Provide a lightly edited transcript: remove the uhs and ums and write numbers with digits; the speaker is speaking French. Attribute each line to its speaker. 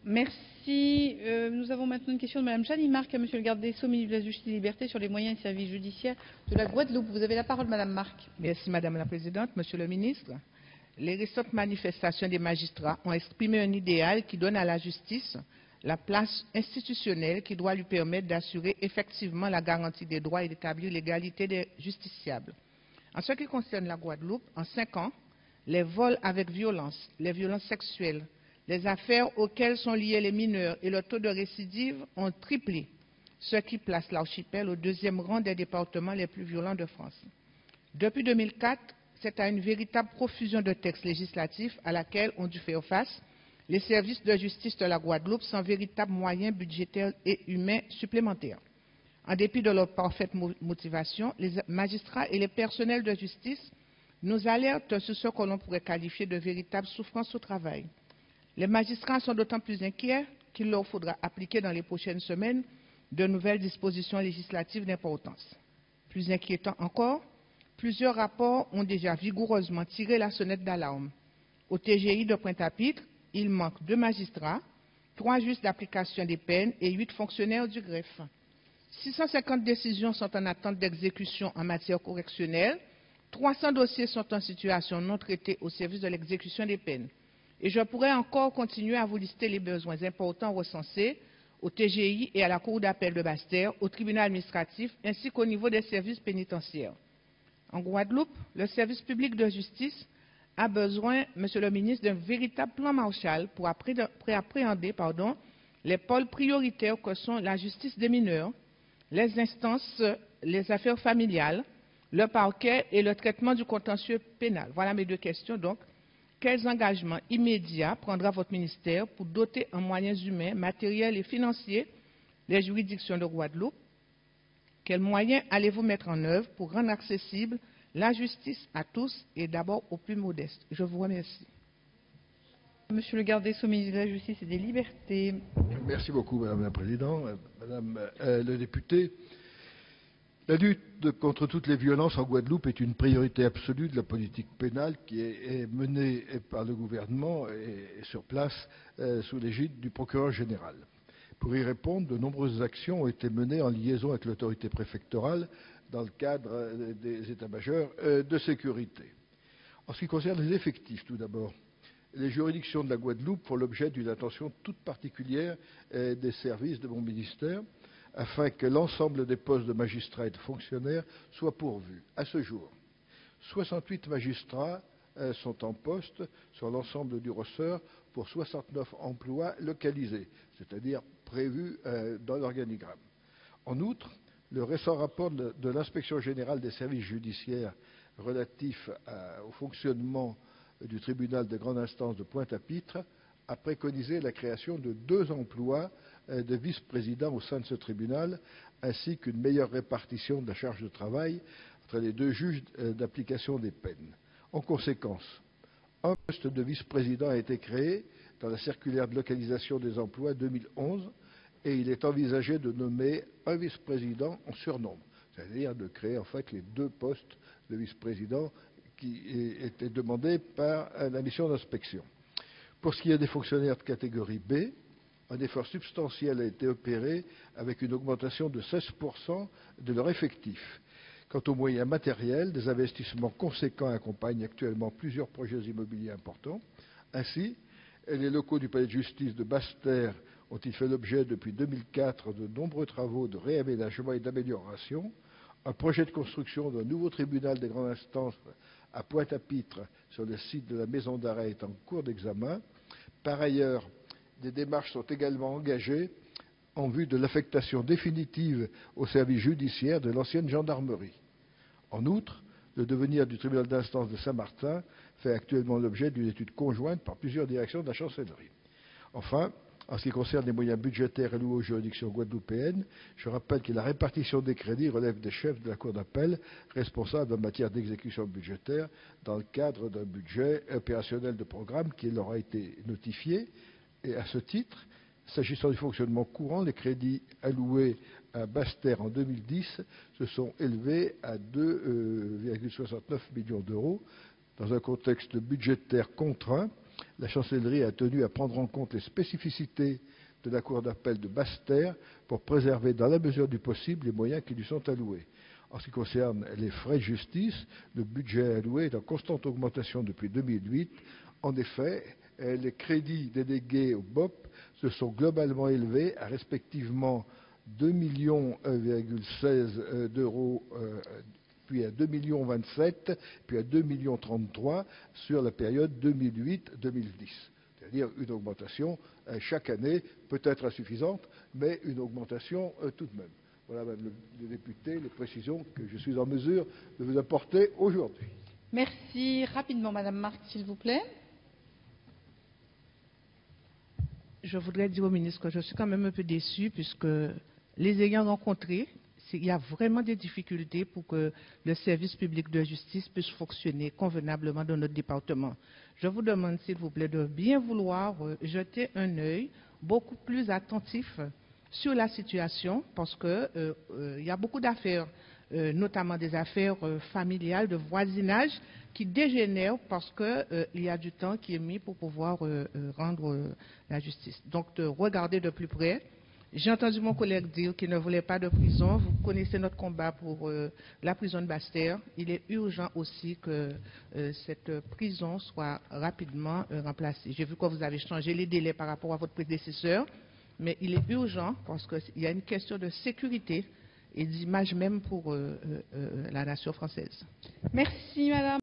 Speaker 1: Merci. Nous avons maintenant une question de Mme Jeanne Marc à Monsieur le garde des Sceaux, ministre de la Justice et des Libertés, sur les moyens et services judiciaires de la Guadeloupe. Vous avez la parole, Madame Marc.
Speaker 2: Merci, Madame la Présidente. Monsieur le ministre, les récentes manifestations des magistrats ont exprimé un idéal qui donne à la justice la place institutionnelle qui doit lui permettre d'assurer effectivement la garantie des droits et d'établir l'égalité des justiciables. En ce qui concerne la Guadeloupe, en 5 ans, les vols avec violence, les violences sexuelles, les affaires auxquelles sont liés les mineurs et le taux de récidive ont triplé, ce qui place l'archipel au 2e rang des départements les plus violents de France. Depuis 2004, c'est à une véritable profusion de textes législatifs à laquelle ont dû faire face les services de justice de la Guadeloupe sans véritable moyens budgétaires et humains supplémentaires. En dépit de leur parfaite motivation, les magistrats et les personnels de justice nous alertent sur ce que l'on pourrait qualifier de véritable souffrance au travail. Les magistrats sont d'autant plus inquiets qu'il leur faudra appliquer dans les prochaines semaines de nouvelles dispositions législatives d'importance. Plus inquiétant encore, plusieurs rapports ont déjà vigoureusement tiré la sonnette d'alarme. Au TGI de Pointe-à-Pitre, il manque 2 magistrats, 3 juges d'application des peines et 8 fonctionnaires du greffe. 650 décisions sont en attente d'exécution en matière correctionnelle, 300 dossiers sont en situation non traitée au service de l'exécution des peines. Et je pourrais encore continuer à vous lister les besoins importants recensés au TGI et à la Cour d'appel de Basse-Terre, au tribunal administratif, ainsi qu'au niveau des services pénitentiaires. En Guadeloupe, le service public de justice a besoin, Monsieur le ministre, d'un véritable plan Marshall pour appréhender les pôles prioritaires que sont la justice des mineurs, les instances, les affaires familiales, le parquet et le traitement du contentieux pénal. Voilà mes 2 questions. Donc, quels engagements immédiats prendra votre ministère pour doter en moyens humains, matériels et financiers les juridictions de Guadeloupe? Quels moyens allez-vous mettre en œuvre pour rendre accessible la justice à tous et d'abord aux plus modestes? Je vous remercie.
Speaker 1: Monsieur le garde des Sceaux, ministre de la Justice et des Libertés.
Speaker 3: Merci beaucoup, Madame la Présidente. Madame le député, la lutte contre toutes les violences en Guadeloupe est une priorité absolue de la politique pénale qui est menée par le gouvernement et sur place sous l'égide du procureur général. Pour y répondre, de nombreuses actions ont été menées en liaison avec l'autorité préfectorale dans le cadre des états-majors de sécurité. En ce qui concerne les effectifs, tout d'abord, les juridictions de la Guadeloupe font l'objet d'une attention toute particulière des services de mon ministère afin que l'ensemble des postes de magistrats et de fonctionnaires soient pourvus. À ce jour, 68 magistrats sont en poste sur l'ensemble du ressort pour 69 emplois localisés, c'est-à-dire prévus dans l'organigramme. En outre, le récent rapport de l'Inspection générale des services judiciaires relatif au fonctionnement du tribunal de grande instance de Pointe-à-Pitre a préconisé la création de 2 emplois de vice-présidents au sein de ce tribunal, ainsi qu'une meilleure répartition de la charge de travail entre les 2 juges d'application des peines. En conséquence, un poste de vice-président a été créé dans la circulaire de localisation des emplois 2011 et il est envisagé de nommer un vice-président en surnombre, c'est-à-dire de créer en fait les 2 postes de vice-président qui étaient demandés par la mission d'inspection. Pour ce qui est des fonctionnaires de catégorie B, un effort substantiel a été opéré avec une augmentation de 16% de leur effectif. Quant aux moyens matériels, des investissements conséquents accompagnent actuellement plusieurs projets immobiliers importants. Ainsi, les locaux du palais de justice de Basse-Terre ont-ils fait l'objet depuis 2004 de nombreux travaux de réaménagement et d'amélioration. Un projet de construction d'un nouveau tribunal des grandes instances à Pointe-à-Pitre sur le site de la maison d'arrêt est en cours d'examen. Par ailleurs, des démarches sont également engagées en vue de l'affectation définitive au service judiciaire de l'ancienne gendarmerie. En outre, le devenir du tribunal d'instance de Saint-Martin fait actuellement l'objet d'une étude conjointe par plusieurs directions de la chancellerie. Enfin, en ce qui concerne les moyens budgétaires alloués aux juridictions guadeloupéennes, je rappelle que la répartition des crédits relève des chefs de la Cour d'appel responsables en matière d'exécution budgétaire dans le cadre d'un budget opérationnel de programme qui leur a été notifié. Et à ce titre, s'agissant du fonctionnement courant, les crédits alloués à Basse-Terre en 2010 se sont élevés à 2,69 millions d'euros dans un contexte budgétaire contraint la chancellerie a tenu à prendre en compte les spécificités de la Cour d'appel de Basse-Terre pour préserver, dans la mesure du possible, les moyens qui lui sont alloués. En ce qui concerne les frais de justice, le budget alloué est en constante augmentation depuis 2008. En effet, les crédits délégués au BOP se sont globalement élevés à respectivement 2,16 millions d'euros, puis à 2,27 millions, puis à 2,33 millions sur la période 2008-2010. C'est-à-dire une augmentation chaque année, peut-être insuffisante, mais une augmentation tout de même. Voilà, Madame le député, les précisions que je suis en mesure de vous apporter aujourd'hui.
Speaker 1: Merci. Rapidement, Madame Marc, s'il vous plaît.
Speaker 2: Je voudrais dire au ministre que je suis quand même un peu déçue puisque les ayant rencontrés, il y a vraiment des difficultés pour que le service public de justice puisse fonctionner convenablement dans notre département. Je vous demande, s'il vous plaît, de bien vouloir jeter un œil beaucoup plus attentif sur la situation parce que il y a beaucoup d'affaires, notamment des affaires familiales, de voisinage, qui dégénèrent parce qu'il y a du temps qui est mis pour pouvoir rendre la justice. Donc, de regarder de plus près. J'ai entendu mon collègue dire qu'il ne voulait pas de prison. Vous connaissez notre combat pour la prison de Basse-Terre. Il est urgent aussi que cette prison soit rapidement remplacée. J'ai vu que vous avez changé les délais par rapport à votre prédécesseur, mais il est urgent parce qu'il y a une question de sécurité et d'image même pour la nation française.
Speaker 1: Merci, Madame.